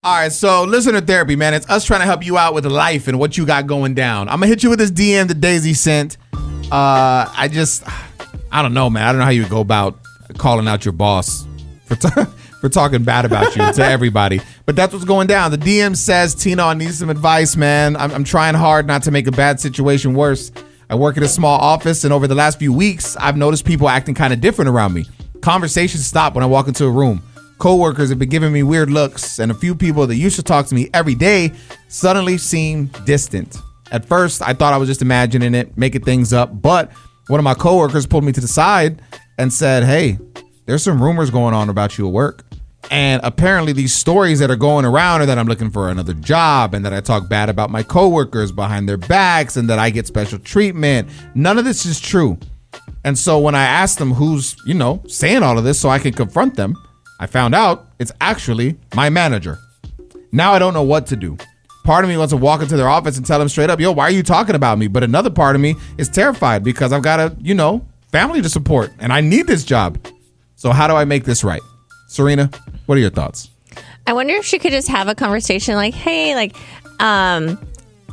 All right, so listener therapy, man. It's us trying to help you out with life and what you got going down. I'm going to hit you with this DM that Daisy sent. I don't know, man. I don't know how you would go about calling out your boss for talking bad about you to everybody. But that's what's going down. The DM says, Tino, I need some advice, man. I'm trying hard not to make a bad situation worse. I work at a small office, and over the last few weeks, I've noticed people acting kind of different around me. Conversations stop when I walk into a room. Coworkers have been giving me weird looks, and a few people that used to talk to me every day suddenly seem distant. At first, I thought I was just imagining it, making things up, but one of my coworkers pulled me to the side and said, hey, there's some rumors going on about you at work. And apparently these stories that are going around are that I'm looking for another job and that I talk bad about my coworkers behind their backs and that I get special treatment. None of this is true. And so when I asked them who's, saying all of this so I can confront them, I found out it's actually my manager. Now I don't know what to do. Part of me wants to walk into their office and tell them straight up, yo, why are you talking about me? But another part of me is terrified because I've got a, family to support and I need this job. So how do I make this right? Serina, what are your thoughts? I wonder if she could just have a conversation like, hey,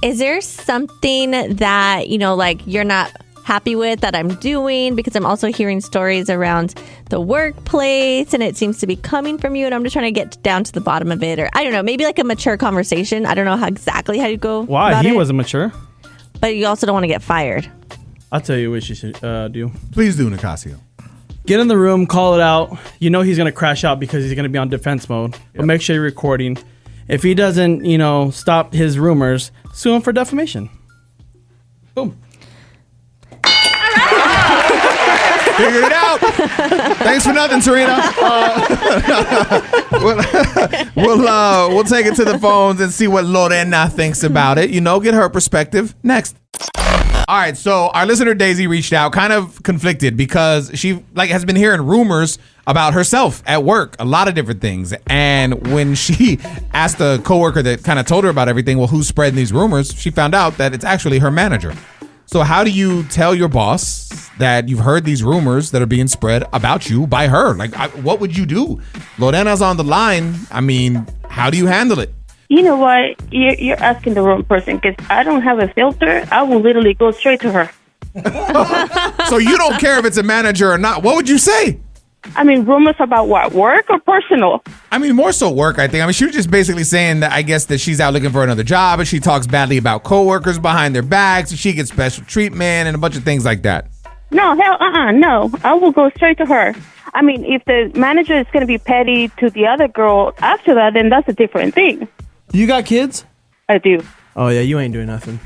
is there something that, you're not happy with that I'm doing? Because I'm also hearing stories around the workplace and it seems to be coming from you. And I'm just trying to get down to the bottom of it. Or I don't know, maybe like a mature conversation. I don't know how you go. Why? He wasn't mature. But you also don't want to get fired. I'll tell you what you should do. Please do, Nicasio. Get in the room, call it out. You know he's going to crash out because he's going to be on defense mode. Yep. But make sure you're recording. If he doesn't, stop his rumors, sue him for defamation. Boom. Figured it out. Thanks for nothing, Serina. We'll take it to the phones and see what Lorena thinks about it. Get her perspective next. All right, so our listener Daisy reached out, kind of conflicted because she has been hearing rumors about herself at work, a lot of different things. And when she asked the coworker that kind of told her about everything, well, who's spreading these rumors? She found out that it's actually her manager. So how do you tell your boss that you've heard these rumors that are being spread about you by her? What would you do? Lorena's on the line. I mean, how do you handle it? You know what? You're asking the wrong person because I don't have a filter. I will literally go straight to her. So you don't care if it's a manager or not. What would you say? I mean, rumors about what? Work or personal? I mean, more so work, I think. I mean, she was just basically saying that I guess that she's out looking for another job and she talks badly about coworkers behind their backs and she gets special treatment and a bunch of things like that. No, no. I will go straight to her. I mean, if the manager is going to be petty to the other girl after that, then that's a different thing. You got kids? I do. Oh, yeah, you ain't doing nothing.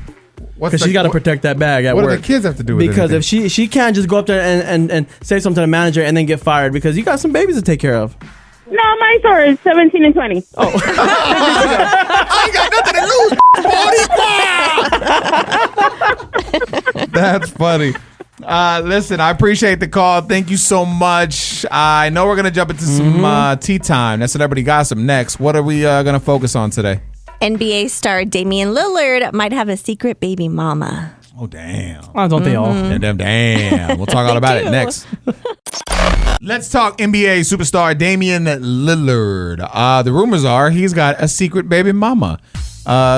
Because she got to protect that bag at work. What do the kids have to do with it? Because if she can't just go up there and say something to the manager and then get fired because you got some babies to take care of. No, mine are 17 and 20. Oh. I ain't got nothing to lose. That's funny. Listen, I appreciate the call. Thank you so much. I know we're going to jump into some tea time. That's Celebrity Gossip next. What are we going to focus on today? NBA star Damian Lillard might have a secret baby mama. Oh, damn. Why don't they all? Damn. We'll talk all about it next. Let's talk NBA superstar Damian Lillard. The rumors are he's got a secret baby mama.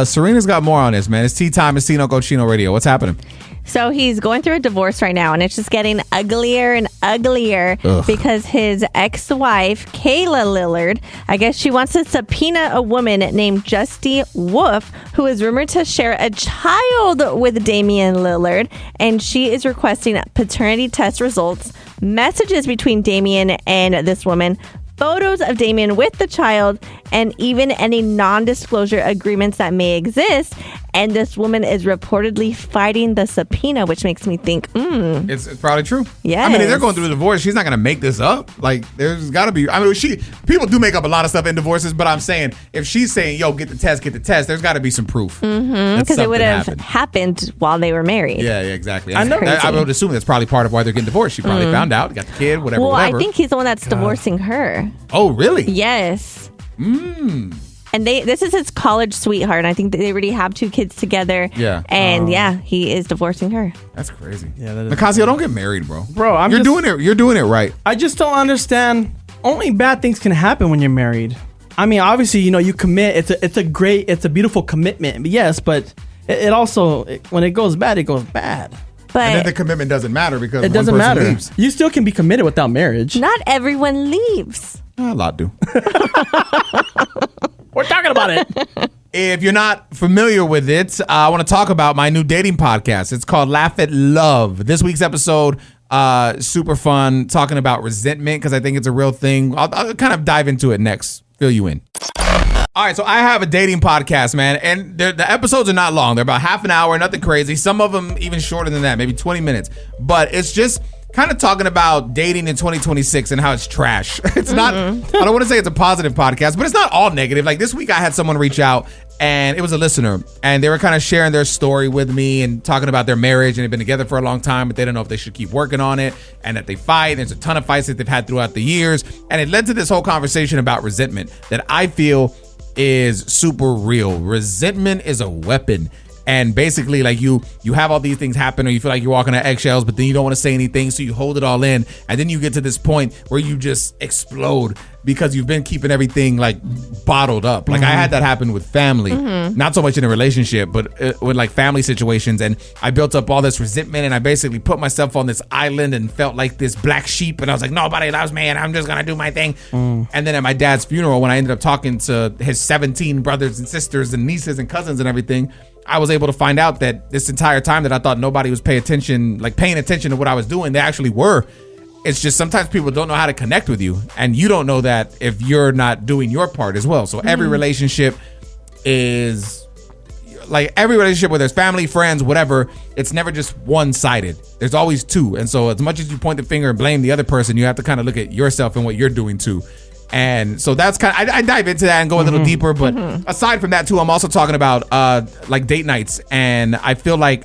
Serina's got more on this, man. It's tea time. It's Tino Cochino Radio. What's happening? So he's going through a divorce right now, and it's just getting uglier and uglier because his ex-wife, Kayla Lillard, I guess she wants to subpoena a woman named Justy Wolf, who is rumored to share a child with Damian Lillard, and she is requesting paternity test results, messages between Damian and this woman, photos of Damian with the child, and even any non-disclosure agreements that may exist. And this woman is reportedly fighting the subpoena, which makes me think, It's probably true. Yeah. I mean, if they're going through a divorce, she's not going to make this up. There's got to be. I mean, people do make up a lot of stuff in divorces, but I'm saying if she's saying, "Yo, get the test," there's got to be some proof. Because it would have happened while they were married. Yeah, exactly. I know. I would assume that's probably part of why they're getting divorced. She probably found out, got the kid, whatever. Well, I think he's the one that's divorcing her. Oh, really? Yes. And this is his college sweetheart. And I think they already have 2 kids together. Yeah. And he is divorcing her. That's crazy. Yeah, that is. Nicasio, don't get married, bro. Bro, You're doing it right. I just don't understand. Only bad things can happen when you're married. I mean, obviously, you commit. It's a beautiful commitment. Yes, but it also, when it goes bad, it goes bad. But and then the commitment doesn't matter because it doesn't one person matter. leaves. You still can be committed without marriage. not everyone leaves. A lot do. We're talking about it. If you're not familiar with it, I want to talk about my new dating podcast. It's called Laugh at Love. This week's episode, super fun, talking about resentment because I think it's a real thing. I'll kind of dive into it next, fill you in. All right, so I have a dating podcast, man, and the episodes are not long. They're about half an hour, nothing crazy. Some of them even shorter than that, maybe 20 minutes. But it's just kind of talking about dating in 2026 and how it's trash. It's not, I don't want to say it's a positive podcast, but it's not all negative. Like this week I had someone reach out and it was a listener and they were kind of sharing their story with me and talking about their marriage and they've been together for a long time, but they don't know if they should keep working on it and that they fight. There's a ton of fights that they've had throughout the years. And it led to this whole conversation about resentment that I feel is super real. Resentment is a weapon. And basically, like you have all these things happen or you feel like you're walking on eggshells, but then you don't want to say anything, so you hold it all in. And then you get to this point where you just explode because you've been keeping everything like bottled up. Like I had that happen with family, not so much in a relationship, but with like family situations. And I built up all this resentment and I basically put myself on this island and felt like this black sheep. And I was like, nobody loves me and I'm just going to do my thing. And then at my dad's funeral, when I ended up talking to his 17 brothers and sisters and nieces and cousins and everything, I was able to find out that this entire time that I thought nobody was paying attention to what I was doing, they actually were. It's just sometimes people don't know how to connect with you, and you don't know that if you're not doing your part as well. So every relationship is like every relationship, whether it's family, friends, whatever, it's never just one-sided. There's always two. And so as much as you point the finger and blame the other person, you have to kind of look at yourself and what you're doing too. And so that's kind of, I dive into that and go a little deeper. But aside from that too, I'm also talking about like date nights. And I feel like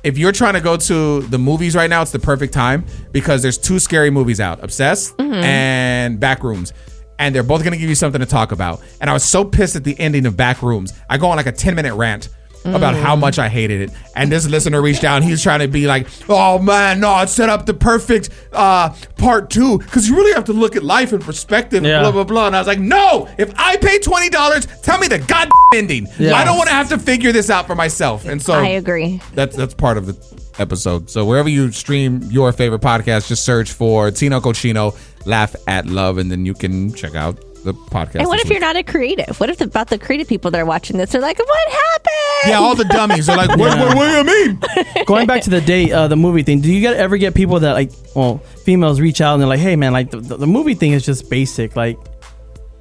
if you're trying to go to the movies right now, it's the perfect time because there's two scary movies out, Obsessed and Backrooms. And they're both going to give you something to talk about. And I was so pissed at the ending of Backrooms. I go on like a 10-minute rant about how much I hated it. And this listener reached out and he's trying to be like, oh man, no, it set up the perfect part two because you really have to look at life in perspective, blah, blah, blah. And I was like, no, if I pay $20, tell me the goddamn ending. Yes. I don't want to have to figure this out for myself. And so I agree. That's part of the episode. So wherever you stream your favorite podcast, just search for Tino Cochino, Laugh at Love, and then you can check out the podcast. And what if you're not a creative? What if about the creative people that are watching this are like, what happened? Yeah, all the dummies are like, what do you mean? Going back to the movie thing, do you ever get people that like, well, females reach out and they're like, hey man, like the movie thing is just basic, like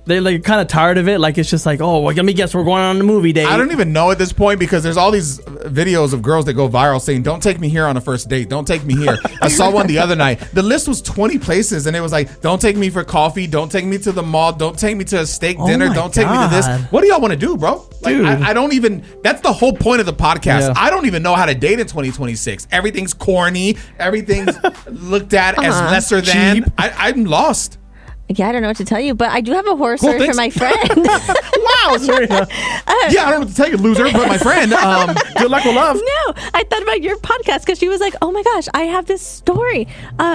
they're like kind of tired of it, like it's just like, oh, well, let me guess, we're going on a movie date. I don't even know at this point because there's all these videos of girls that go viral saying, don't take me here on a first date, don't take me here. I saw one the other night. The list was 20 places and it was like, don't take me for coffee, don't take me to the mall, don't take me to a steak dinner, don't take me to this. What do y'all want to do, bro? Like, Dude. I don't even, that's the whole point of the podcast. Yeah. I don't even know how to date in 2026. Everything's corny, everything's looked at as lesser than. I'm lost. Yeah, I don't know what to tell you, but I do have a horror story for my friend. Wow, Serina. Yeah, I don't know what to tell you, loser, but my friend, good luck with love. No, I thought about your podcast because she was like, oh my gosh, I have this story.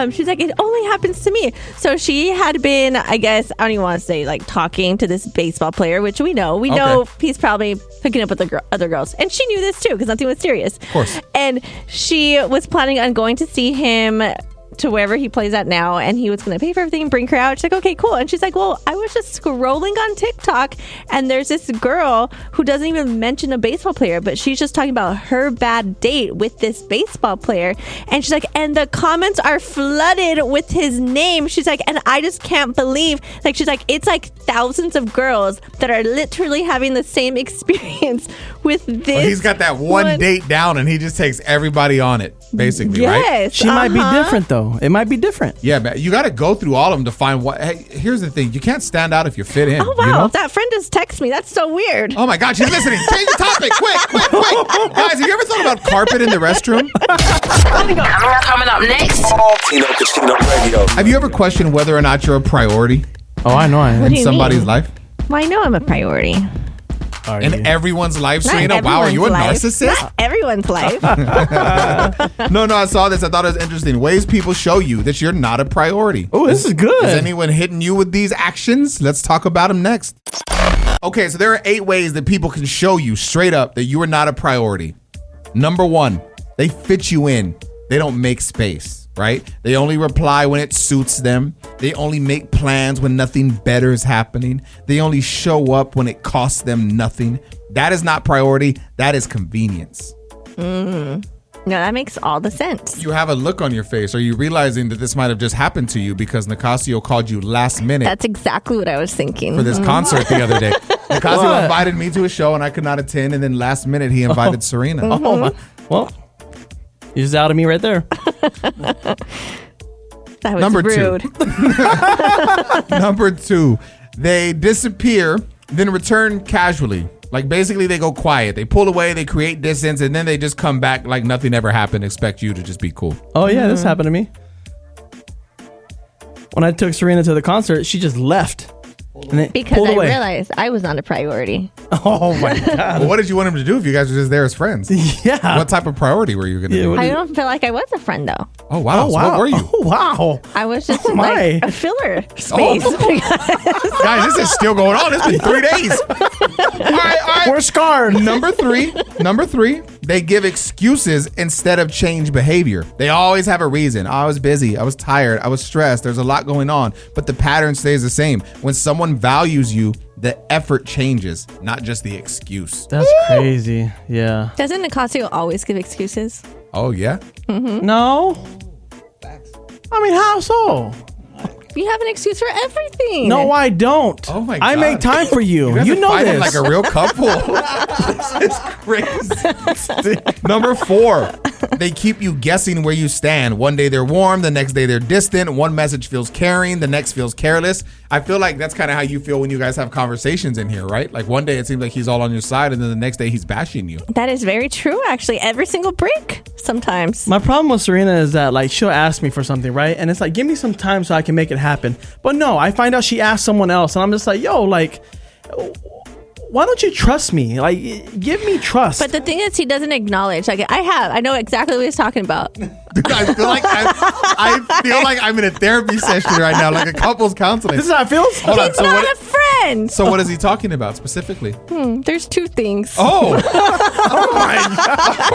She's like, it only happens to me. So she had been, I guess, I don't even want to say like talking to this baseball player, which we know he's probably hooking up with the other girls. And she knew this too because nothing was serious. Of course. And she was planning on going to see him to wherever he plays at now, and he was going to pay for everything and bring her out. She's like, okay, cool. And she's like, well, I was just scrolling on TikTok and there's this girl who doesn't even mention a baseball player, but she's just talking about her bad date with this baseball player. And she's like, and the comments are flooded with his name. She's like, and I just can't believe, like, she's like, it's like thousands of girls that are literally having the same experience with this. Well, he's got that one date down and he just takes everybody on it, basically, right? Yes. She might be different though. It might be different. Yeah, man. You got to go through all of them to find what. Hey, here's the thing. You can't stand out if you fit in. Oh, wow. You know? That friend just texted me. That's so weird. Oh, my God. She's listening. Change the topic. Quick. Guys, have you ever thought about carpet in the restroom? Coming up next. Tino Cochino Radio. Have you ever questioned whether or not you're a priority Oh, I know. What in do you somebody's mean? life? Well, I know I'm a priority. In everyone's life, Serina? Not Wow, are you a everyone's life. narcissist? Not everyone's life. No, I saw this. I thought it was interesting. Ways people show you that you're not a priority. Oh, this is good. Is anyone hitting you with these actions? Let's talk about them next. Okay, so there are 8 ways that people can show you straight up that you are not a priority. Number 1, they fit you in. They don't make space, right? They only reply when it suits them. They only make plans when nothing better is happening. They only show up when it costs them nothing. That is not priority. That is convenience. No, that makes all the sense. You have a look on your face. Are you realizing that this might have just happened to you because Nicasio called you last minute That's exactly what I was thinking. for this concert the other day? Nicasio invited me to a show and I could not attend, and then last minute he invited Serina. Oh, my. Well, you just outed me right there. That was Number rude. 2. Number 2, they disappear, then return casually. Like basically they go quiet. They pull away, they create distance, and then they just come back like nothing ever happened, expect you to just be cool. Oh, yeah, this happened to me. When I took Serina to the concert, she just left. And then Because pulled I away. realized I was not a priority. Oh, my God. Well, what did you want him to do if you guys were just there as friends? Yeah. What type of priority were you going to Yeah, do? what I don't feel like I was a friend though. Oh, wow. Oh, So wow. what were you? Oh, wow. I was just Oh, my. like a filler space. Guys, this is still going on. It's been 3 days. All right. We're scarred. Number three, they give excuses instead of change behavior. They always have a reason. I was busy. I was tired. I was stressed. There's a lot going on, but the pattern stays the same. When someone values you, the effort changes, not just the excuse. That's crazy. Yeah. Doesn't Nicasio always give excuses? Oh, yeah? No. I mean, how so? You have an excuse for everything. No, I don't. Oh my I God. make time for you. guys You are know fighting this. like a real couple. This is crazy. Number 4, they keep you guessing where you stand. One day they're warm, the next day they're distant. One message feels caring, the next feels careless. I feel like that's kind of how you feel when you guys have conversations in here, right? Like one day it seems like he's all on your side, and then the next day he's bashing you. That is very true, actually. Every single break, sometimes. My problem with Serina is that like she'll ask me for something, right? And it's like, give me some time so I can make it happen. But no, I find out she asked someone else, and I'm just like, yo, like, why don't you trust me? Like, give me trust. But the thing is, he doesn't acknowledge. Like, I know exactly what he's talking about. Dude, I feel like I'm in a therapy session right now, like a couples counseling. This is how it feels. Hold on. He's not a friend. So what is he talking about specifically? There's 2 things. Oh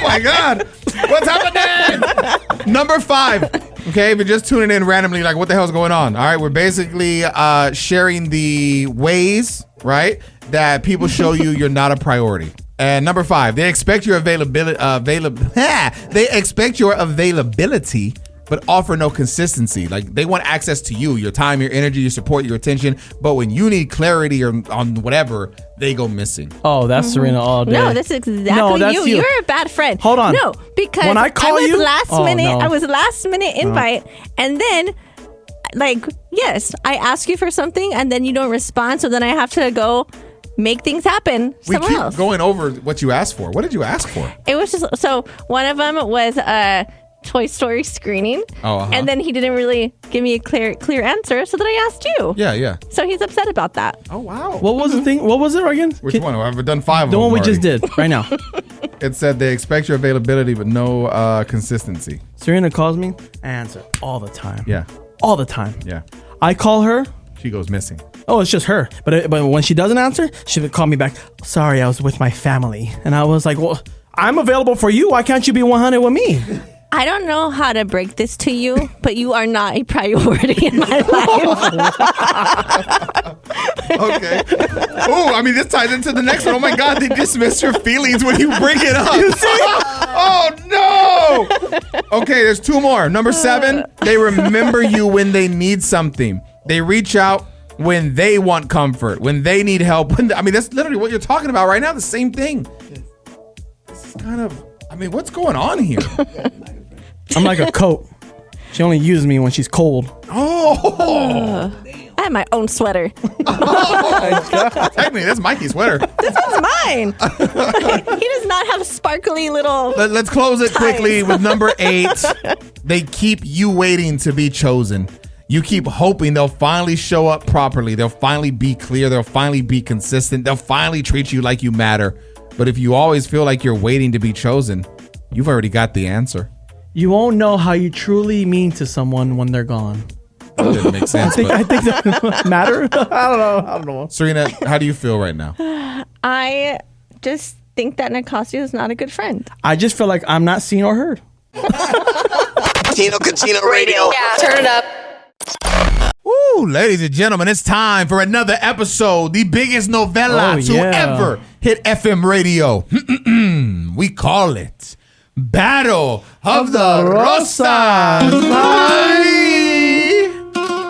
my God. What's happening? Number 5. Okay, if you're just tuning in randomly, like what the hell's going on? All right, we're basically sharing the ways, right, that people show you you're not a priority. And number 5, they expect your availability, they expect your availability, but offer no consistency. Like they want access to you, your time, your energy, your support, your attention. But when you need clarity or on whatever, they go missing. Oh, that's Serina all day. No, that's exactly No, that's you. you. You're a bad friend. Hold on. No, because When I call was you- last Oh, minute. no. I was last minute invite, and then, like, yes, I ask you for something, and then you don't respond. So then I have to go make things happen We somewhere keep else. going over what you asked for. What did you ask for? It was just so one of them was a Toy Story screening, and then he didn't really give me a clear answer. So then I asked you. Yeah. So he's upset about that. Oh, wow. What was the thing? What was it again? Which one? I've done 5 of The them one we already. just did right now. It said they expect your availability, but no consistency. Serina calls me. I answer all the time. Yeah. All the time. Yeah. I call her. She goes missing. Oh, it's just her. But when she doesn't answer, she would call me back. Sorry, I was with my family. And I was like, well, I'm available for you. Why can't you be 100 with me? I don't know how to break this to you, but you are not a priority in my life. Okay. Oh, I mean, this ties into the next one. Oh my God, they dismiss your feelings when you bring it up. You see? Oh no. Okay, there's 2 more. Number 7, they remember you when they need something. They reach out when they want comfort, when they need help. I mean, that's literally what you're talking about right now. The same thing. This is kind of, I mean, what's going on here? I'm like a coat. She only uses me when she's cold. Oh. I have my own sweater. Technically, that's Mikey's sweater. This one's mine. He does not have sparkly little. Let's close it quickly ties. with number 8. They keep you waiting to be chosen. You keep hoping they'll finally show up properly. They'll finally be clear. They'll finally be consistent. They'll finally treat you like you matter. But if you always feel like you're waiting to be chosen, you've already got the answer. You won't know how you truly mean to someone when they're gone. That didn't make sense. I think that matter. I don't know. Serena, how do you feel right now? I just think that Nicasio is not a good friend. I just feel like I'm not seen or heard. Tino Radio. Yeah, turn it up. Ooh, ladies and gentlemen, it's time for another episode, the biggest novela to ever hit FM radio. We call it Battle of the Rosas.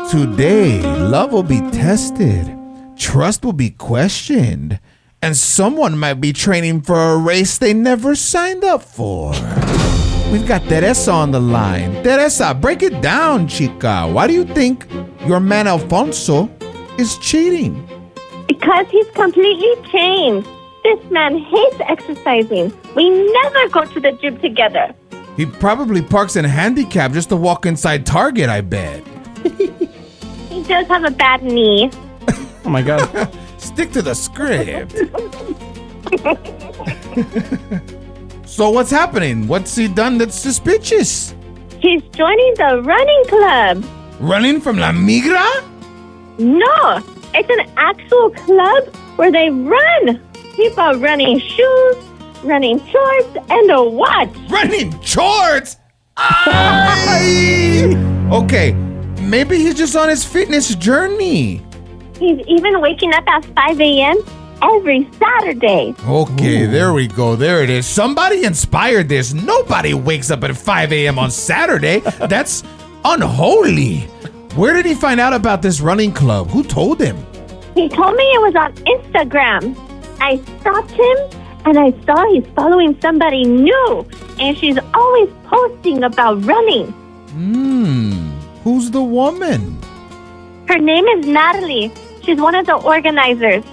Today, love will be tested, trust will be questioned, and someone might be training for a race they never signed up for. We've got Teresa on the line. Teresa, break it down, chica. Why do you think your man Alfonso is cheating? Because he's completely changed. This man hates exercising. We never go to the gym together. He probably parks in handicap just to walk inside Target, I bet. He does have a bad knee. Oh my God. Stick to the script. So what's happening? What's he done that's suspicious? He's joining the running club. Running from La Migra? No, it's an actual club where they run. People running shoes, running shorts, and a watch. Running shorts? Okay, maybe he's just on his fitness journey. He's even waking up at 5 a.m. every Saturday. Okay, there we go. There it is. Somebody inspired this. Nobody wakes up at 5 a.m. on Saturday. That's unholy. Where did he find out about this running club? Who told him? He told me it was on Instagram. I stopped him and I saw he's following somebody new. And she's always posting about running. Who's the woman? Her name is Natalie. She's one of the organizers.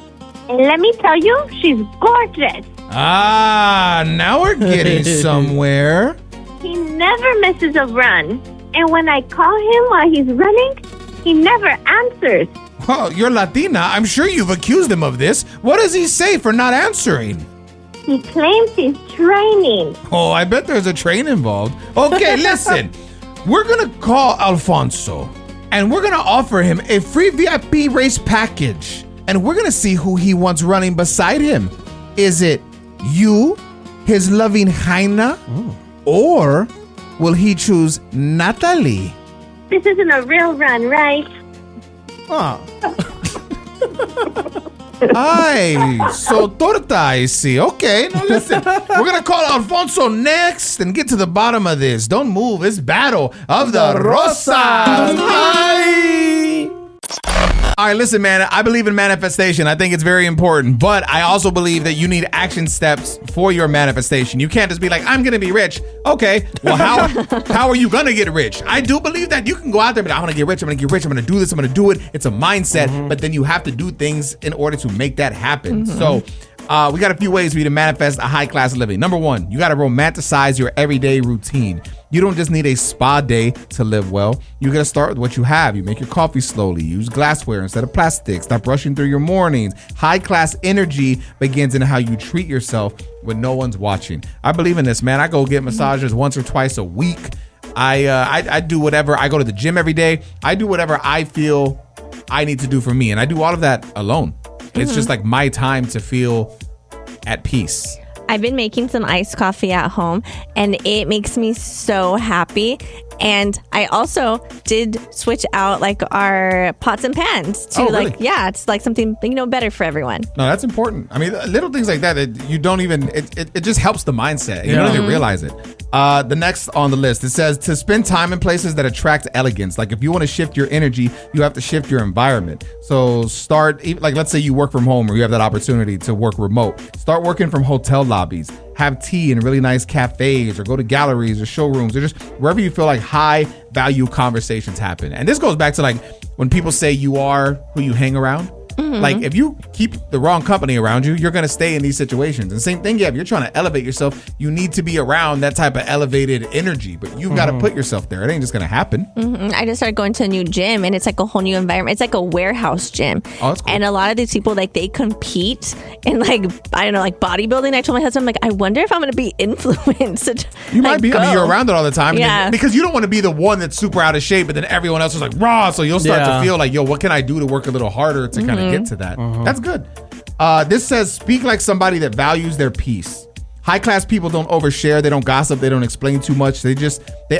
And let me tell you, she's gorgeous. Now we're getting somewhere. He never misses a run. And when I call him while he's running, he never answers. Oh, you're Latina. I'm sure you've accused him of this. What does he say for not answering? He claims he's training. Oh, I bet there's a train involved. Okay, listen. We're going to call Alfonso, and we're going to offer him a free VIP race package. And we're going to see who he wants running beside him. Is it you, his loving Jaina, or will he choose Natalie? This isn't a real run, right? Ay, so torta, I see. Okay, now listen. We're going to call Alfonso next and get to the bottom of this. Don't move. It's Battle of the Rosas. Hi. All right, listen, man, I believe in manifestation. I think it's very important, but I also believe that you need action steps for your manifestation. You can't just be like, I'm going to be rich. Okay, well, how are you going to get rich? I do believe that you can go out there, but I want to get rich. I'm going to get rich. I'm going to do this. I'm going to do it. It's a mindset, but then you have to do things in order to make that happen. So we got a few ways for you to manifest a high class living. Number one, you got to romanticize your everyday routine. You don't just need a spa day to live well. You got to start with what you have. You make your coffee slowly. Use glassware instead of plastic. Stop rushing through your mornings. High class energy begins in how you treat yourself when no one's watching. I believe in this, man. I go get massages once or twice a week. I do whatever. I go to the gym every day. I do whatever I feel I need to do for me. And I do all of that alone. It's just like my time to feel at peace. I've been making some iced coffee at home and it makes me so happy. And I also did switch out like our pots and pans to it's like something, better for everyone. No, that's important. I mean, little things like that you don't even, it just helps the mindset. You don't even realize it. The next on the list, it says to spend time in places that attract elegance. Like if you want to shift your energy, you have to shift your environment. So let's say you work from home or you have that opportunity to work remote. Start working from hotel lobbies. Have tea in really nice cafes or go to galleries or showrooms or just wherever you feel like high value conversations happen. And this goes back to like when people say you are who you hang around. Like if you keep the wrong company around you, you're going to stay in these situations. And same thing, if you're trying to elevate yourself, you need to be around that type of elevated energy, but you've got to put yourself there. It ain't just going to happen. I just started going to a new gym, and it's like a whole new environment. It's like a warehouse gym. Oh, that's cool. And a lot of these people, like, they compete in, like, I don't know, like bodybuilding. I told my husband, I'm like, I wonder if I'm going to be influenced. You might be. I mean, you're around it all the time. Yeah. Because you don't want to be the one that's super out of shape, but then everyone else is like, raw. So you'll start to feel like, yo, what can I do to work a little harder to kind of get to that? That's good. This says, speak like somebody that values their peace. High class people don't overshare. They don't gossip. They don't explain too much. They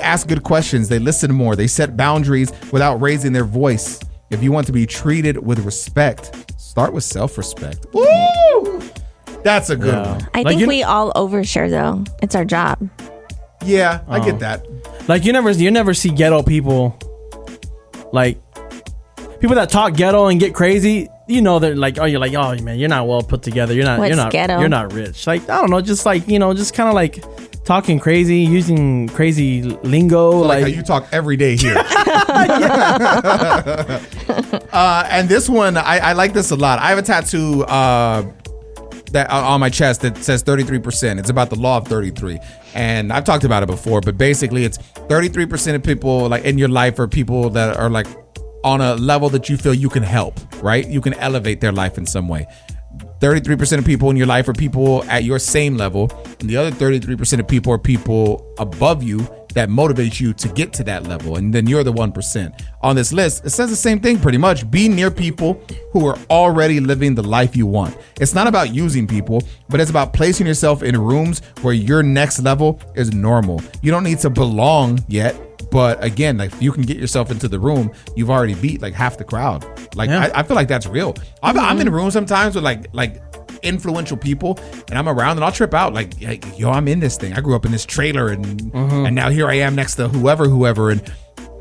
ask good questions. They listen more. They set boundaries without raising their voice. If you want to be treated with respect, start with self-respect. Woo! That's a good one. I think we all overshare, though. It's our job. Yeah, I get that. Like you never see ghetto people, like people that talk ghetto and get crazy. You know, they're like, oh, you're like, oh man, you're not well put together. You're not rich. Like, I don't know, just like, just kind of like talking crazy, using crazy lingo. So like how you talk every day here. And this one, I like this a lot. I have a tattoo that on my chest that says 33%. It's about the law of 33. And I've talked about it before, but basically it's 33% of people like in your life are people that are like on a level that you feel you can help, right? You can elevate their life in some way. 33% of people in your life are people at your same level. And the other 33% of people are people above you that motivates you to get to that level. And then you're the 1%. On this list, it says the same thing pretty much. Be near people who are already living the life you want. It's not about using people, but it's about placing yourself in rooms where your next level is normal. You don't need to belong yet. But again, like if you can get yourself into the room, you've already beat like half the crowd. Like I feel like that's real. I'm in rooms sometimes with like influential people, and I'm around and I'll trip out like yo, I'm in this thing. I grew up in this trailer, and now here I am next to whoever. And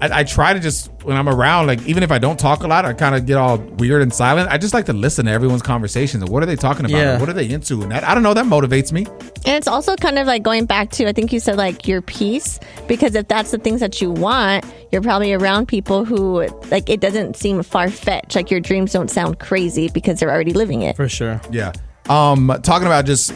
I try to just, when I'm around, like even if I don't talk a lot, I kind of get all weird and silent. I just like to listen to everyone's conversations and what are they talking about? Yeah. What are they into? And that, I don't know, that motivates me. And it's also kind of like going back to, I think you said like your peace, because if that's the things that you want, you're probably around people who like, it doesn't seem far-fetched. Like your dreams don't sound crazy because they're already living it. For sure. Yeah. Talking about just,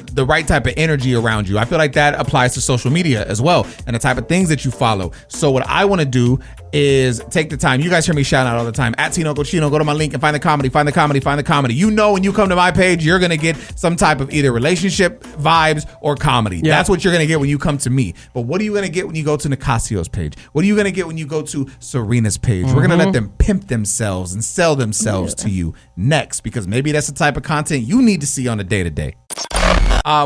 the right type of energy around you. I feel like that applies to social media as well and the type of things that you follow. So what I want to do is take the time. You guys hear me shout out all the time. At Tino Cochino, go to my link and find the comedy. When you come to my page, you're going to get some type of either relationship vibes or comedy. Yeah. That's what you're going to get when you come to me. But what are you going to get when you go to Nicasio's page? What are you going to get when you go to Serina's page? We're going to let them pimp themselves and sell themselves to you next, because maybe that's the type of content you need to see on a day-to-day.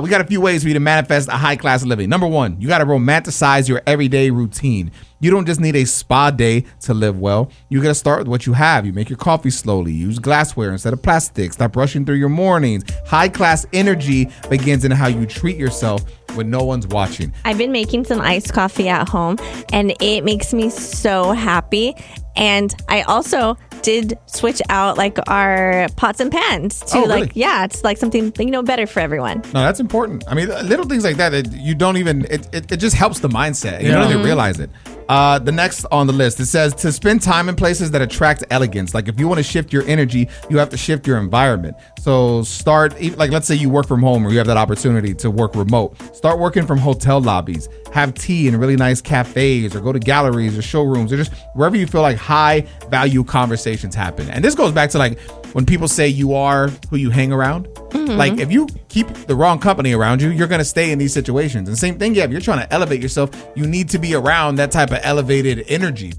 We got a few ways for you to manifest a high class of living. Number one, you got to romanticize your everyday routine. You don't just need a spa day to live well. You got to start with what you have. You make your coffee slowly. Use glassware instead of plastic. Stop rushing through your mornings. High class energy begins in how you treat yourself when no one's watching. I've been making some iced coffee at home, and it makes me so happy. And I also did switch out like our pots and pans to really? It's like something better for everyone. No, that's important. I mean, little things like that you don't even, it just helps the mindset. You don't even realize it. The next on the list, it says to spend time in places that attract elegance. Like if you want to shift your energy, you have to shift your environment. So start, like let's say you work from home or you have that opportunity to work remote. Start working from hotel lobbies. Have tea in really nice cafes, or go to galleries or showrooms, or just wherever you feel like high value conversations happen. And this goes back to like when people say you are who you hang around. Like if you keep the wrong company around you, you're going to stay in these situations. And same thing, if you're trying to elevate yourself, you need to be around that type of elevated energy.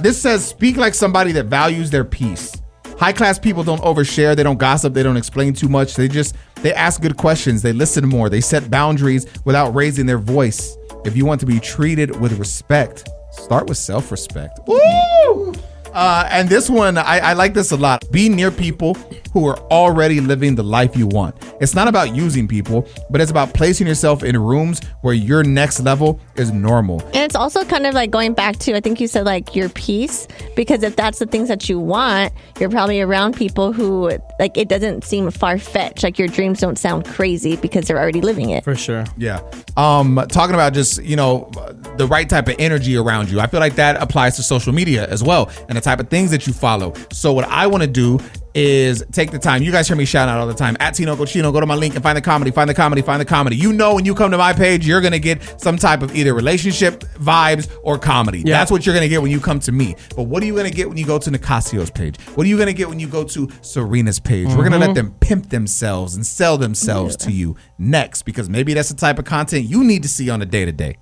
This says speak like somebody that values their peace. High class people don't overshare. They don't gossip. They don't explain too much. They ask good questions. They listen more. They set boundaries without raising their voice. If you want to be treated with respect, start with self-respect. Woo! And this one, I like this a lot. Be near people who are already living the life you want. It's not about using people, but it's about placing yourself in rooms where your next level is normal. And it's also kind of like going back to, I think you said like your peace, because if that's the things that you want, you're probably around people who like, it doesn't seem far-fetched. Like your dreams don't sound crazy because they're already living it. For sure. Yeah. Talking about just, the right type of energy around you. I feel like that applies to social media as well and the type of things that you follow. So what I want to do is take the time. You guys hear me shout out all the time. At Tino Cochino, go to my link and find the comedy, find the comedy, find the comedy. You know when you come to my page, you're going to get some type of either relationship vibes or comedy. Yeah. That's what you're going to get when you come to me. But what are you going to get when you go to Nicasio's page? What are you going to get when you go to Serina's page? We're going to let them pimp themselves and sell themselves to you next, because maybe that's the type of content you need to see on a day-to-day.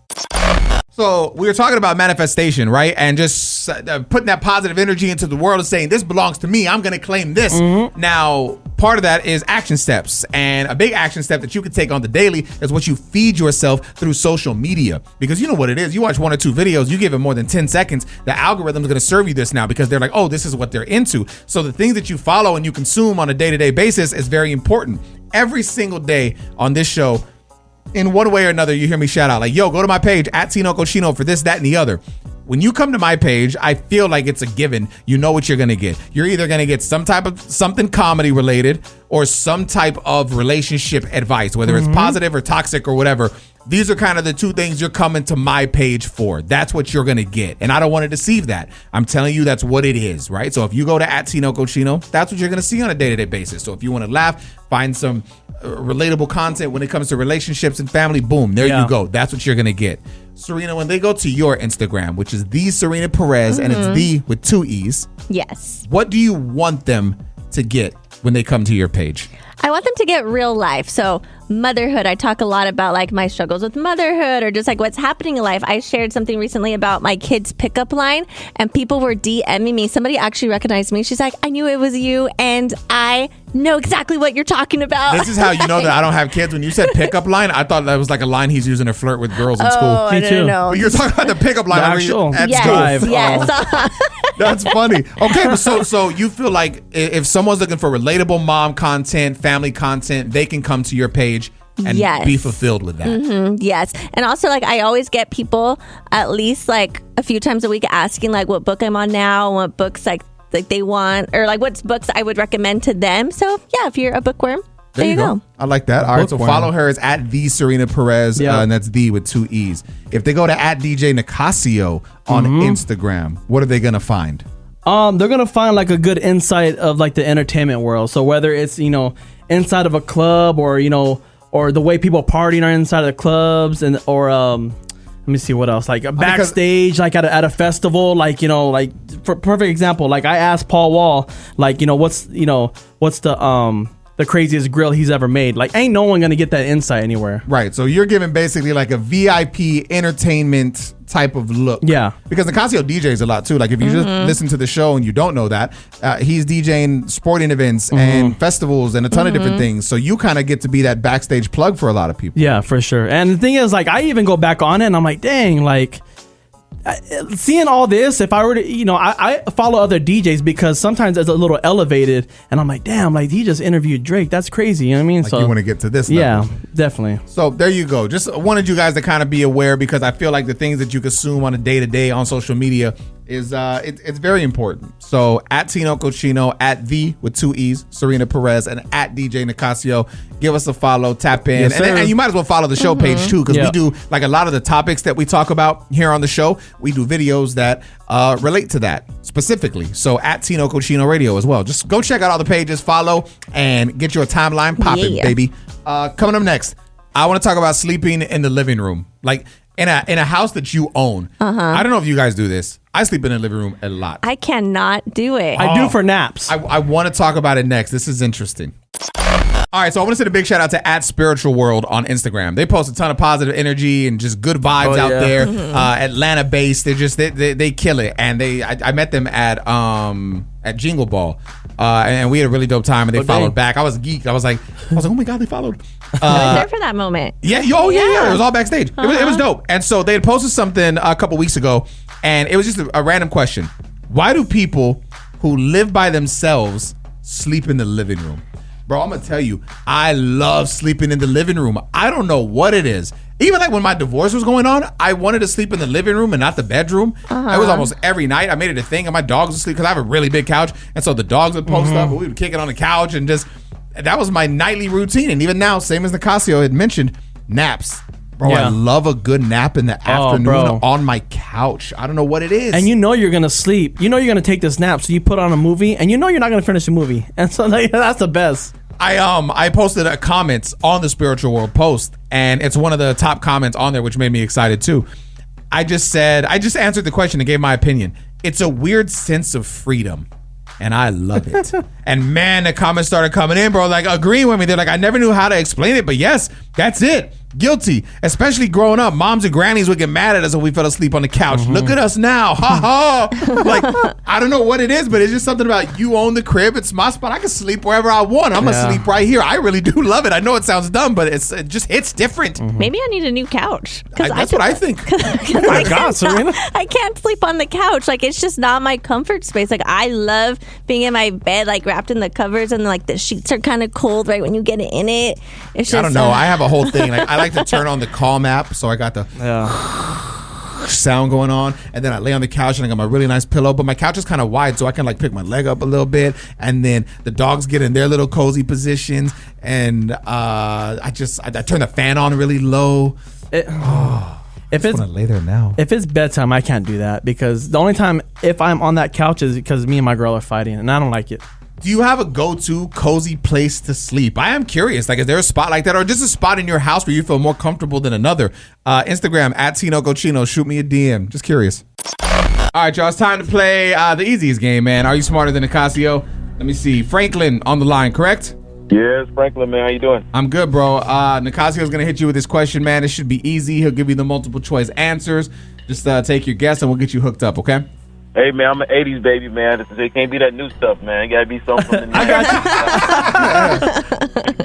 So we were talking about manifestation, right? And just putting that positive energy into the world and saying, this belongs to me. I'm going to claim this. Now, part of that is action steps. And a big action step that you can take on the daily is what you feed yourself through social media. Because you know what it is. You watch 1 or 2 videos, you give it more than 10 seconds. The algorithm is going to serve you this now because they're like, oh, this is what they're into. So the things that you follow and you consume on a day-to-day basis is very important. Every single day on this show, in one way or another, you hear me shout out like, yo, go to my page at Tino Cochino for this, that, and the other. When you come to my page, I feel like it's a given. You know what you're going to get. You're either going to get some type of something comedy related or some type of relationship advice, whether it's positive or toxic or whatever. These are kind of the 2 things you're coming to my page for. That's what you're going to get. And I don't want to deceive that. I'm telling you that's what it is, right? So if you go to at Tino Cochino, that's what you're going to see on a day-to-day basis. So if you want to laugh, find some relatable content when it comes to relationships and family, boom, there you go. That's what you're going to get. Serina, when they go to your Instagram, which is the Serina Perez, and it's the with 2 E's. Yes. What do you want them to get when they come to your page? I want them to get real life. So motherhood, I talk a lot about like my struggles with motherhood or just like what's happening in life. I shared something recently about my kids' pickup line and people were DMing me. Somebody actually recognized me. She's like, I knew it was you and I know exactly what you're talking about. This is how you know that I don't have kids. When you said pickup line, I thought that was like a line he's using to flirt with girls in school. I don't know. You're talking about the pickup line The over actual at Yes, school. yes. That's funny. Okay, but so you feel like if someone's looking for relatable mom content, family content, they can come to your page and be fulfilled with that. Yes. And also, like, I always get people at least like a few times a week asking like what book I'm on now, what books like they want, or like what's books I would recommend to them. So yeah, if you're a bookworm, there you go. I like that. All right, so follow her as at the Serina Perez, and that's the with 2 E's. If they go to at DJ Nicasio on Instagram, what are they gonna find? They're gonna find like a good insight of like the entertainment world. So whether it's inside of a club or or the way people partying are inside of the clubs and or let me see what else, like backstage, like at a festival, like like for perfect example, like I asked Paul Wall, like what's the craziest grill he's ever made. Like ain't no one gonna get that insight anywhere. Right. So you're giving basically like a VIP entertainment type of look. Yeah. Because Nicasio DJs a lot too. Like if you just listen to the show and you don't know that, he's DJing sporting events and festivals and a ton of different things. So you kind of get to be that backstage plug for a lot of people. Yeah, for sure. And the thing is, like, I even go back on it and I'm like, dang, like, seeing all this, if I were to, I follow other DJs because sometimes it's a little elevated and I'm like, damn, like he just interviewed Drake. That's crazy. You know what I mean? Like you want to get to this level. Yeah, definitely. So there you go. Just wanted you guys to kind of be aware because I feel like the things that you consume on a day-to-day on social media is it's very important. So at Tino Cochino, at the with 2 E's, Serina Perez, and at DJ Nicasio. Give us a follow, tap in, Yes, and you might as well follow the show page too, because we do like a lot of the topics that we talk about here on the show. We do videos that relate to that specifically. So at Tino Cochino Radio as well. Just go check out all the pages, follow, and get your timeline popping, baby. Coming up next, I want to talk about sleeping in the living room, like in a house that you own. I don't know if you guys do this. I sleep in the living room a lot. I cannot do it. I do for naps. I want to talk about it next. This is interesting. All right, so I want to send a big shout out to @spiritualworld on Instagram. They post a ton of positive energy and just good vibes out there. Atlanta based, they kill it. And I met them at Jingle Ball, and we had a really dope time. And they followed back. I was geeked. I was like, oh my god, they followed. I was there for that moment. Yeah. It was all backstage. It was dope. And so they had posted something a couple weeks ago, and it was just a random question: why do people who live by themselves sleep in the living room? Bro, I'm gonna tell you, I love sleeping in the living room. I don't know what it is. Even like when my divorce was going on, I wanted to sleep in the living room and not the bedroom. It was almost every night. I made it a thing, and my dogs would sleep because I have a really big couch, and so the dogs would post up, and we would kick it on the couch, and just that was my nightly routine. And even now, same as Nicasio had mentioned, naps. Bro, Yeah. I love a good nap in the afternoon bro. on my couch. I don't know what it is. And you know you're gonna sleep. You know you're gonna take this nap, so you put on a movie, and you know you're not gonna finish the movie, and so like, that's the best. I posted a comment on the Spiritual World post, and it's one of the top comments on there, which made me excited too. I just answered the question and gave my opinion. It's a weird sense of freedom, and I love it. And man, the comments started coming in, bro, like agreeing with me. They're like, I never knew how to explain it, but yes, that's it. Guilty. Especially growing up, moms and grannies would get mad at us if we fell asleep on the couch. Look at us now. Ha ha. Like, I don't know what it is, but it's just something about you own the crib. It's my spot. I can sleep wherever I want. I'm going to sleep right here. I really do love it. I know it sounds dumb, but it just hits different. Maybe I need a new couch. That's what I think. Oh my God, Serena. I can't sleep on the couch. Like, it's just not my comfort space. Like, I love being in my bed, like wrapped in the covers, and like the sheets are kind of cold right when you get in it. It's just, I don't know. I have a whole thing. Like, I like to turn on the Calm app, so I got the sound going on, and then I lay on the couch and I got my really nice pillow, but my couch is kind of wide, so I can like pick my leg up a little bit, and then the dogs get in their little cozy positions, and I turn the fan on really low. If it's I lay there now. If it's bedtime, I can't do that, because the only time if I'm on that couch is because me and my girl are fighting, and I don't like it. Do you have a go-to cozy place to sleep? I am curious. Like, is there a spot like that, or just a spot in your house where you feel more comfortable than another? Instagram at Tino Cochino. Shoot me a DM. Just curious. All right, y'all. It's time to play the easiest game, man. Are you smarter than Nicasio? Let me see. Franklin on the line, correct? Yes, Franklin, man. How you doing? I'm good, bro. Nicasio's going to hit you with this question, man. It should be easy. He'll give you the multiple choice answers. Just take your guess, and we'll get you hooked up, okay? Hey, man, I'm an 80s baby, man. It can't be that new stuff, man. It got to be something from the 90s. I got you.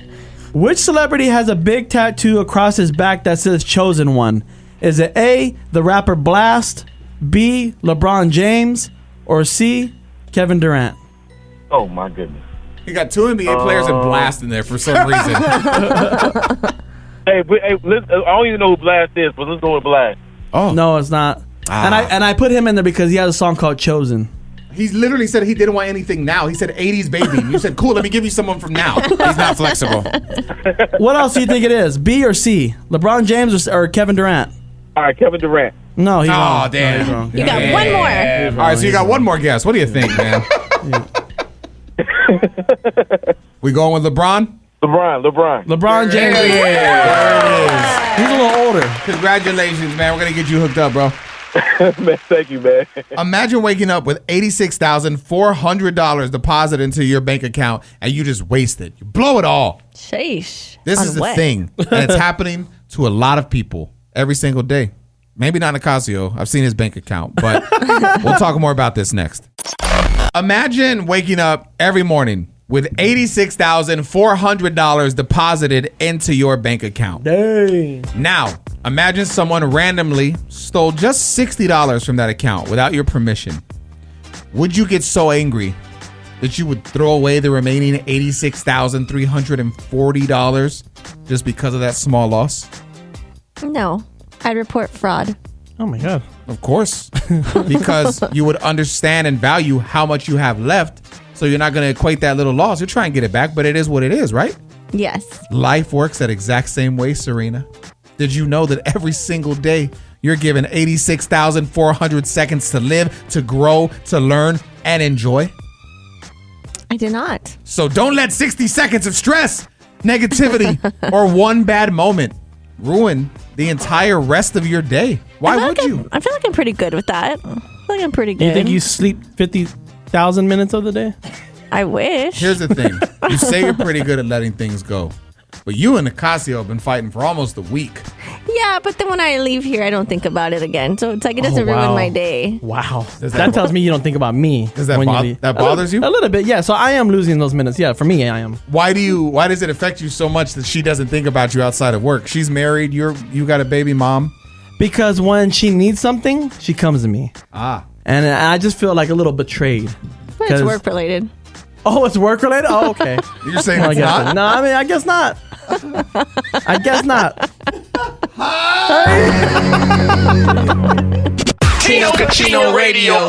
Which celebrity has a big tattoo across his back that says Chosen One? Is it A, the rapper Blast, B, LeBron James, or C, Kevin Durant? Oh, my goodness. You got two NBA players and Blast in there for some reason. Hey, listen, I don't even know who Blast is, but let's go with Blast. Oh. No, it's not. And I put him in there because he has a song called Chosen. He literally said he didn't want anything now. He said 80s baby. You said, cool, let me give you someone from now. He's not flexible. What else do you think it is? B or C? LeBron James or Kevin Durant? All right, Kevin Durant. No, he's wrong. Oh, damn. No, he's wrong. You got one more. All right, so you got one more guess. What do you think, man? We going with LeBron? LeBron James. There it is. He's a little older. Congratulations, man. We're going to get you hooked up, bro. Man, thank you, man. Imagine waking up with $86,400 deposited into your bank account and you just waste it. You blow it all. Sheesh. This On is the what? thing. And it's happening to a lot of people every single day. Maybe not Nicasio. I've seen his bank account, but we'll talk more about this next. Imagine waking up every morning with $86,400 deposited into your bank account. Dang. Now, imagine someone randomly stole just $60 from that account without your permission. Would you get so angry that you would throw away the remaining $86,340 just because of that small loss? No, I'd report fraud. Oh, my God. Of course, because you would understand and value how much you have left. So you're not going to equate that little loss. You'll try and get it back, but it is what it is, right? Yes. Life works that exact same way, Serina. Did you know that every single day you're given 86,400 seconds to live, to grow, to learn, and enjoy? I did not. So don't let 60 seconds of stress, negativity, or one bad moment ruin the entire rest of your day. Why would you? I feel like I'm pretty good with that. I feel like I'm pretty good. You think you sleep 50,000 minutes of the day? I wish. Here's the thing. You say you're pretty good at letting things go. But you and Nicasio have been fighting for almost a week. Yeah, but then when I leave here, I don't think about it again. So it's like it doesn't ruin my day. Wow. That tells me you don't think about me. Does that, when you leave. that bothers you? A little bit, yeah. So I am losing those minutes. Yeah, for me, I am. Why does it affect you so much that she doesn't think about you outside of work? She's married. You got a baby mom. Because when she needs something, she comes to me. Ah. And I just feel like a little betrayed. But it's work related. Oh, it's work related? Oh, okay. You're saying I it's guess not? No, I mean, I guess not. I guess not. Tino Cochino Radio.